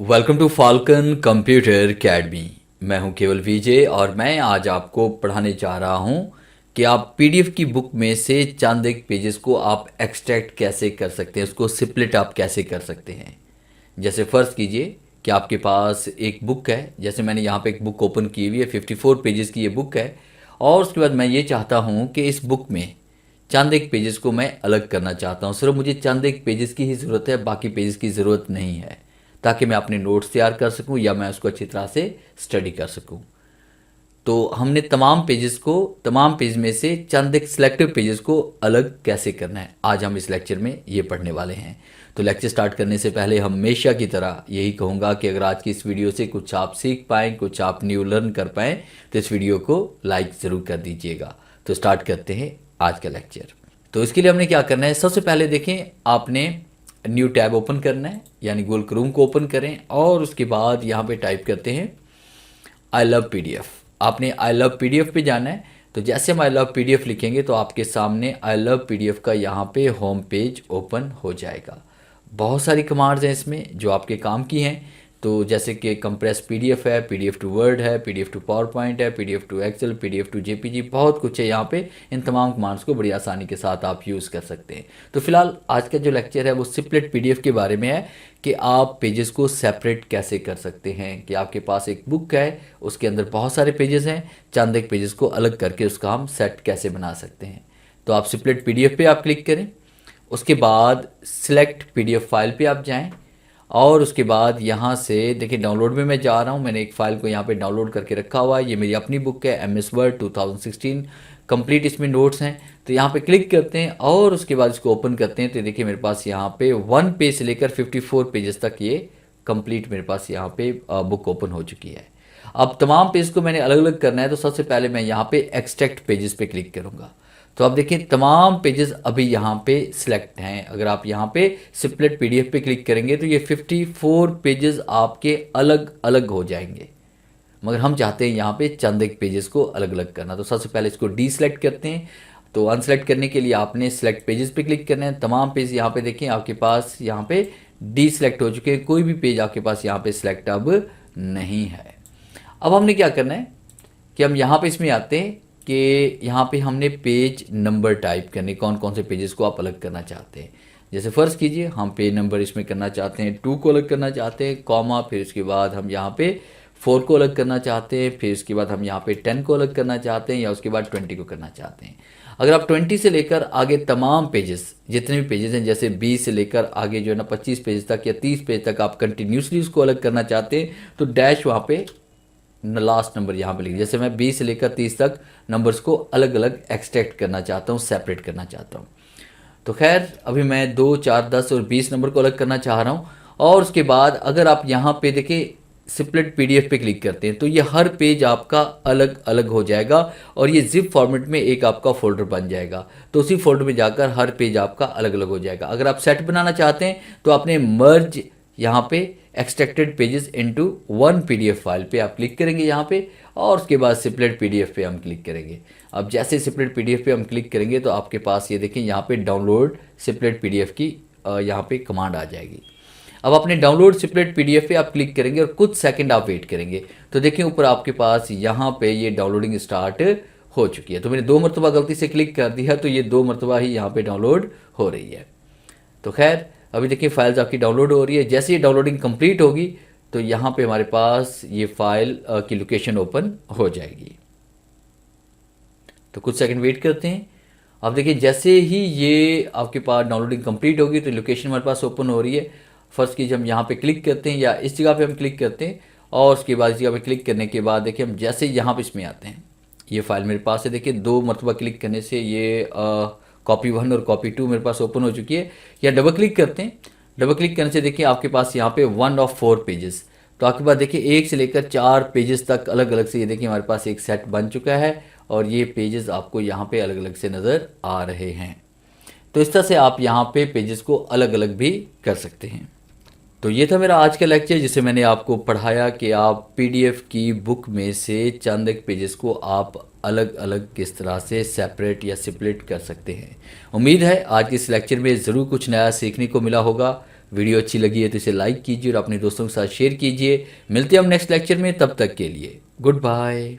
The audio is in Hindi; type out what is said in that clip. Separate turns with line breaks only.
Welcome to Falcon computer academy. मैं हूं केवल विजय और मैं आज आपको पढ़ाने जा रहा हूं कि आप पीडीएफ की बुक में से चंद एक पेजेस को आप एक्सट्रैक्ट कैसे कर सकते हैं, उसको स्प्लिट आप कैसे कर सकते हैं। जैसे फ़र्ज़ कीजिए कि आपके पास एक बुक है, जैसे मैंने यहाँ पे एक बुक ओपन की हुई है, 54 पेजेस की ये बुक है। और उसके बाद मैं ये चाहता हूँ कि इस बुक में चंद एक पेजेस को मैं अलग करना चाहता हूँ। सिर्फ मुझे चंद एक पेजेस की ही ज़रूरत है, बाकी पेजेस की ज़रूरत नहीं है, ताकि मैं अपने नोट्स तैयार कर सकूँ या मैं उसको अच्छी तरह से स्टडी कर सकूँ। तो हमने तमाम पेज में से चंद एक सिलेक्टिव पेजेस को अलग कैसे करना है, आज हम इस लेक्चर में ये पढ़ने वाले हैं। तो लेक्चर स्टार्ट करने से पहले हमेशा की तरह यही कहूँगा कि अगर आज की इस वीडियो से कुछ आप सीख पाएँ, कुछ आप न्यू लर्न कर पाएँ, तो इस वीडियो को लाइक ज़रूर कर दीजिएगा। तो स्टार्ट करते हैं आज का लेक्चर। तो इसके लिए हमने क्या करना है, सबसे पहले देखें, आपने न्यू टैब ओपन करना है, यानी गूगल क्रोम को ओपन करें और उसके बाद यहाँ पे टाइप करते हैं आई लव पीडीएफ। आपने आई लव पीडीएफ पे जाना है। तो जैसे हम आई लव पीडीएफ लिखेंगे तो आपके सामने आई लव पीडीएफ का यहाँ पे होम पेज ओपन हो जाएगा। बहुत सारी कमांड्स हैं इसमें जो आपके काम की हैं। तो जैसे कि कंप्रेस पीडीएफ है, पीडीएफ टू वर्ड है, पीडीएफ टू पावर पॉइंट है, PDF to Excel, PDF to JPG, बहुत कुछ है यहाँ पे। इन तमाम कमांड्स को बड़ी आसानी के साथ आप यूज़ कर सकते हैं। तो फिलहाल आज का जो लेक्चर है वो स्प्लिट पीडीएफ के बारे में है कि आप पेजेस को सेपरेट कैसे कर सकते हैं। कि आपके पास एक बुक है, उसके अंदर बहुत सारे पेजेस हैं, चंद एक पेजेस को अलग करके उसका हम सेट कैसे बना सकते हैं। तो आप स्प्लिट पीडीएफ पे आप क्लिक करें, उसके बाद सिलेक्ट पीडीएफ फाइल पे आप जाएं और उसके बाद यहाँ से देखिए डाउनलोड में मैं जा रहा हूँ। मैंने एक फ़ाइल को यहाँ पे डाउनलोड करके रखा हुआ है। ये मेरी अपनी बुक है, एमएस वर्ड 2016 कंप्लीट, इसमें नोट्स हैं। तो यहाँ पे क्लिक करते हैं और उसके बाद इसको ओपन करते हैं। तो देखिए मेरे पास यहाँ पे 1 पेज से लेकर 54 पेजेस तक ये कंप्लीट मेरे पास यहाँ पे बुक ओपन हो चुकी है। अब तमाम पेज को मैंने अलग अलग करना है। तो सबसे पहले मैं यहाँ पे एक्सट्रैक्ट पेजेस पे क्लिक करूँगा। तो आप देखिए तमाम पेजेस अभी यहाँ पे सिलेक्ट हैं। अगर आप यहाँ पे स्प्लिट पीडीएफ पे क्लिक करेंगे तो ये 54 पेजेस आपके अलग अलग हो जाएंगे, मगर हम चाहते हैं यहाँ पे चंद एक पेजेस को अलग अलग करना। तो सबसे पहले इसको डी सेलेक्ट करते हैं। तो अनसेलेक्ट करने के लिए आपने सेलेक्ट पेजेस पे क्लिक करना है। तमाम पेज यहाँ पे देखें आपके पास यहाँ पे डी सेलेक्ट हो चुके हैं, कोई भी पेज आपके पास यहाँ पे सिलेक्ट अब नहीं है। अब हमने क्या करना है कि हम यहाँ पे इसमें आते हैं कि यहाँ पे हमने पेज नंबर टाइप करने, कौन कौन से पेजेस को आप अलग करना चाहते हैं। जैसे फ़र्ज़ कीजिए हम पेज नंबर इसमें करना चाहते हैं 2 को अलग करना चाहते हैं, कॉमा, फिर उसके बाद हम यहाँ पे 4 को अलग करना चाहते हैं, फिर उसके बाद हम यहाँ पे 10 को अलग करना चाहते हैं, या उसके बाद 20 को करना चाहते हैं। अगर आप 20 से लेकर आगे तमाम पेजेस, जितने भी पेजेस हैं, जैसे 20 से लेकर आगे जो है ना 25 पेज तक या 30 पेज तक आप कंटिन्यूसली उसको अलग करना चाहते हैं, तो डैश वहाँ पे लास्ट नंबर यहाँ पे लिखिए। जैसे मैं 20 से लेकर 30 तक नंबर्स को अलग अलग एक्सट्रैक्ट करना चाहता हूँ, सेपरेट करना चाहता हूँ। तो खैर अभी मैं 2, 4, 10 और 20 नंबर को अलग करना चाह रहा हूँ। और उसके बाद अगर आप यहाँ पे देखिए स्प्लिट पीडीएफ पे क्लिक करते हैं तो ये हर पेज आपका अलग अलग हो जाएगा और ये जिप फॉर्मेट में एक आपका फोल्डर बन जाएगा। तो उसी फोल्डर में जाकर हर पेज आपका अलग अलग हो जाएगा। अगर आप सेट बनाना चाहते हैं तो आपने मर्ज यहाँ पे extracted pages into 1 PDF file पे आप क्लिक करेंगे यहाँ पे, और उसके बाद स्प्लिट पीडीएफ पे हम क्लिक करेंगे। अब जैसे स्प्लिट पीडीएफ पे हम क्लिक करेंगे तो आपके पास ये देखें यहाँ पे डाउनलोड स्प्लिट पीडीएफ की यहाँ पे कमांड आ जाएगी। अब अपने डाउनलोड स्प्लिट पीडीएफ पे आप क्लिक करेंगे और कुछ सेकंड आप वेट करेंगे। तो देखिए ऊपर आपके पास यहाँ पे ये डाउनलोडिंग स्टार्ट हो चुकी है। तो मैंने 2 मरतबा गलती से क्लिक कर दिया, तो ये 2 मरतबा ही यहाँ पे डाउनलोड हो रही है। तो खैर अभी देखिए फाइल्स आपकी डाउनलोड हो रही है। जैसे ये डाउनलोडिंग कंप्लीट होगी तो यहाँ पे हमारे पास ये फाइल की लोकेशन ओपन हो जाएगी। तो कुछ सेकंड वेट करते हैं। अब देखिए जैसे ही ये आपके पास डाउनलोडिंग कंप्लीट होगी तो लोकेशन हमारे पास ओपन हो रही है। फर्स्ट की हम यहाँ पे क्लिक करते हैं या इस जगह पे हम क्लिक करते हैं, और उसके बाद इस जगह पे क्लिक करने के बाद देखिए हम जैसे यहाँ पे इसमें आते हैं, ये फाइल मेरे पास है। देखिए 2 मरतबा क्लिक करने से ये कॉपी 1 और कॉपी 2 मेरे पास ओपन हो चुकी है। या डबल क्लिक करते हैं, डबल क्लिक करने से देखिए आपके पास यहाँ पे 1 ऑफ 4 पेजेस। तो आपके पास देखिए 1 से लेकर 4 पेजेस तक अलग अलग से ये देखिए हमारे पास एक सेट बन चुका है, और ये पेजेस आपको यहाँ पे अलग अलग से नज़र आ रहे हैं। तो इस तरह से आप यहाँ पे पेजेस को अलग अलग भी कर सकते हैं। तो ये था मेरा आज का लेक्चर, जिसे मैंने आपको पढ़ाया कि आप पीडीएफ की बुक में से चंद एक पेजेस को आप अलग अलग किस तरह से सेपरेट या स्प्लिट कर सकते हैं। उम्मीद है आज के इस लेक्चर में ज़रूर कुछ नया सीखने को मिला होगा। वीडियो अच्छी लगी है तो इसे लाइक कीजिए और अपने दोस्तों के साथ शेयर कीजिए। मिलते हैं हम नेक्स्ट लेक्चर में, तब तक के लिए गुड बाय।